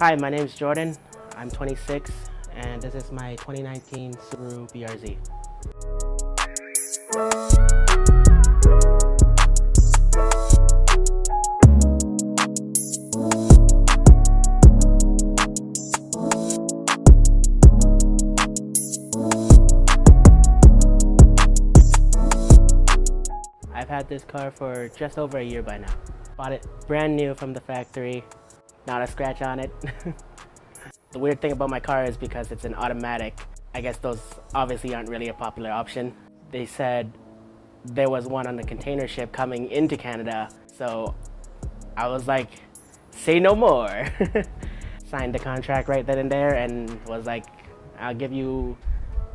Hi, my name is Jordan. I'm 26 and this is my 2019 Subaru BRZ. I've had this car for just over a year by now. Bought it brand new from the factory, not a scratch on it. The weird thing about my car is because it's an automatic, I guess those obviously aren't really a popular option. They said there was one on the container ship coming into Canada, so I was like, say no more. Signed the contract right then and there and was like, I'll give you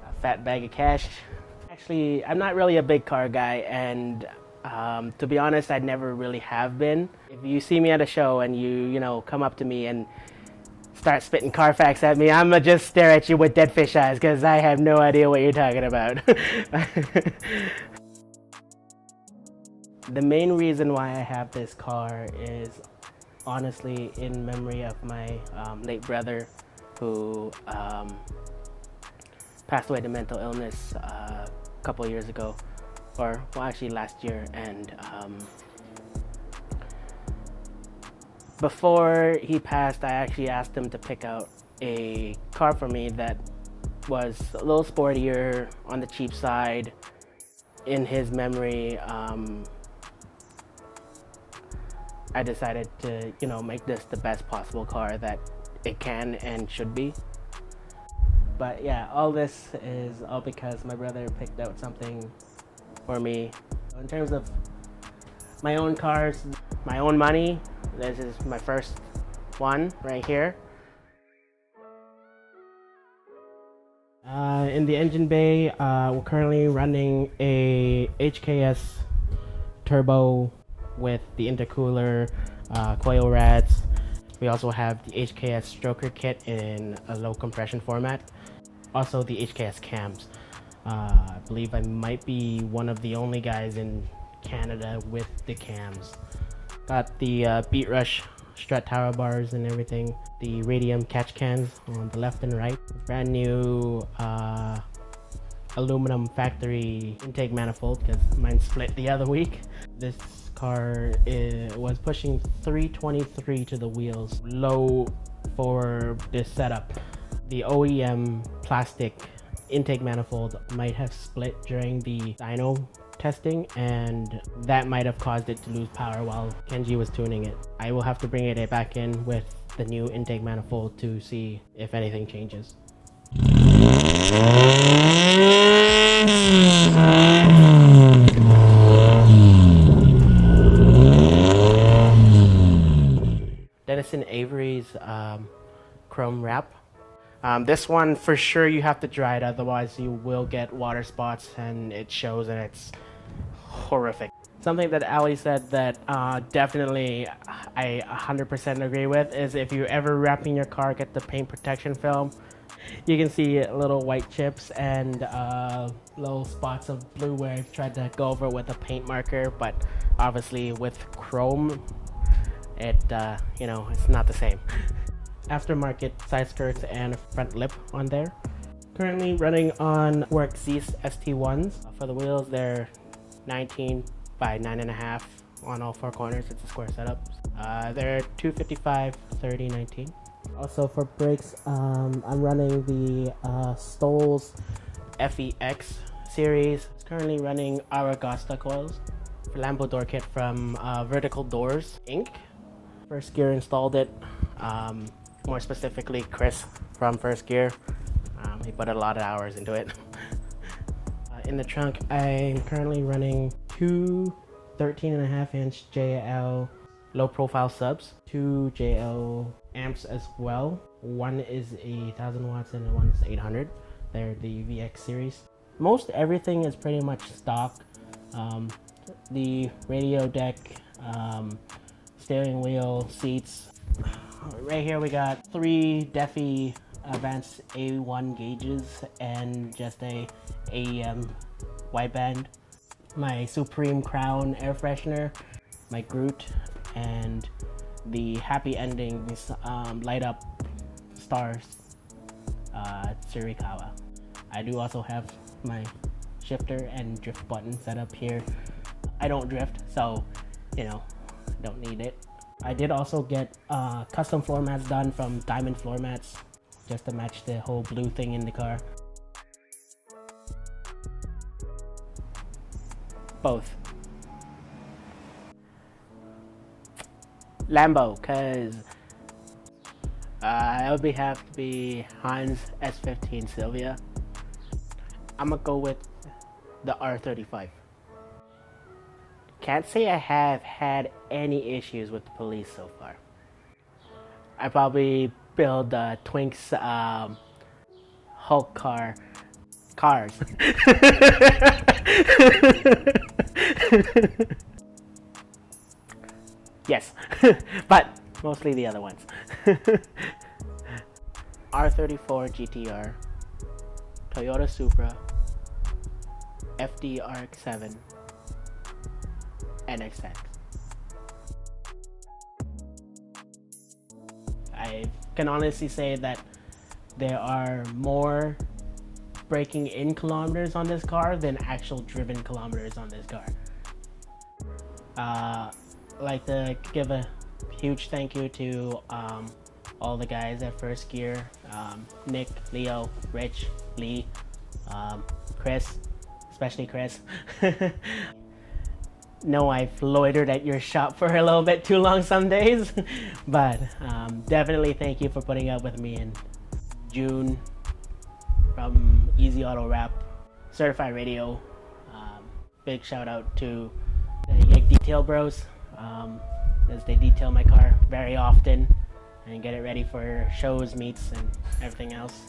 a fat bag of cash. Actually, I'm not really a big car guy, and to be honest, I never really have been. If you see me at a show and you come up to me and start spitting car facts at me, I'ma just stare at you with dead fish eyes because I have no idea what you're talking about. The main reason why I have this car is honestly in memory of my late brother who passed away to mental illness a couple of years ago, or well actually last year, and before he passed I actually asked him to pick out a car for me that was a little sportier, on the cheap side. In his memory, I decided to make this the best possible car that it can and should be. But yeah, all this is all because my brother picked out something for me. In terms of my own cars, my own money, this is my first one right here. In the engine bay, we're currently running a HKS Turbo with the intercooler, coil rads. We also have the HKS stroker kit in a low compression format. Also the HKS cams. I believe I might be one of the only guys in Canada with the cams. Got the Beat Rush strut tower bars and everything. The radium catch cans on the left and right. Brand new aluminum factory intake manifold because mine split the other week. This car was pushing 323 to the wheels, low for this setup. The OEM plastic intake manifold might have split during the dyno testing, and that might have caused it to lose power while Kenji was tuning it. I will have to bring it back in with the new intake manifold to see if anything changes. Denison Avery's chrome wrap. This one for sure you have to dry it, otherwise you will get water spots and it shows and it's horrific. Something that Ali said that definitely I 100% agree with is if you're ever wrapping your car, get the paint protection film. You can see little white chips and little spots of blue where I've tried to go over with a paint marker, but obviously with chrome it it's not the same. Aftermarket side skirts and front lip on there. Currently running on Work Zeus ST1s. For the wheels, they're 19 by 9.5 on all four corners. It's a square setup. They're 255, 30, 19. Also for brakes, I'm running the Stolz FEX series. It's currently running Aragosta coils. Lambo door kit from Vertical Doors Inc. First Gear installed it. More specifically, Chris from First Gear. He put a lot of hours into it. In the trunk, I'm currently running two 13.5-inch JL low profile subs, two JL amps as well. One is 1,000 watts and one is 800. They're the VX series. Most everything is pretty much stock. The radio deck, steering wheel, seats. Right here we got 3 Defi Advanced A1 gauges and just a AEM wideband. My Supreme Crown air freshener, my Groot, and the happy endings light up stars Tsurikawa. I do also have my shifter and drift button set up here. I don't drift, so you know, don't need it. I did also get custom floor mats done from Diamond Floor Mats, just to match the whole blue thing in the car. Both. Lambo, cause it would have to be Hans S15 Silvia. I'm gonna go with the R35. Can't say I have had any issues with the police so far. I probably build Twink's Hulk cars. Yes, but mostly the other ones. R34 GTR, Toyota Supra, FD RX-7, NXX. I can honestly say that there are more breaking in kilometers on this car than actual driven kilometers on this car. I'd like to give a huge thank you to all the guys at First Gear, Nick, Leo, Rich, Lee, Chris, especially Chris. No, I've loitered at your shop for a little bit too long some days, but definitely thank you for putting up with me. In June from Easy Auto Wrap, Certified Radio, big shout out to the Yig Detail Bros, as they detail my car very often and get it ready for shows, meets, and everything else.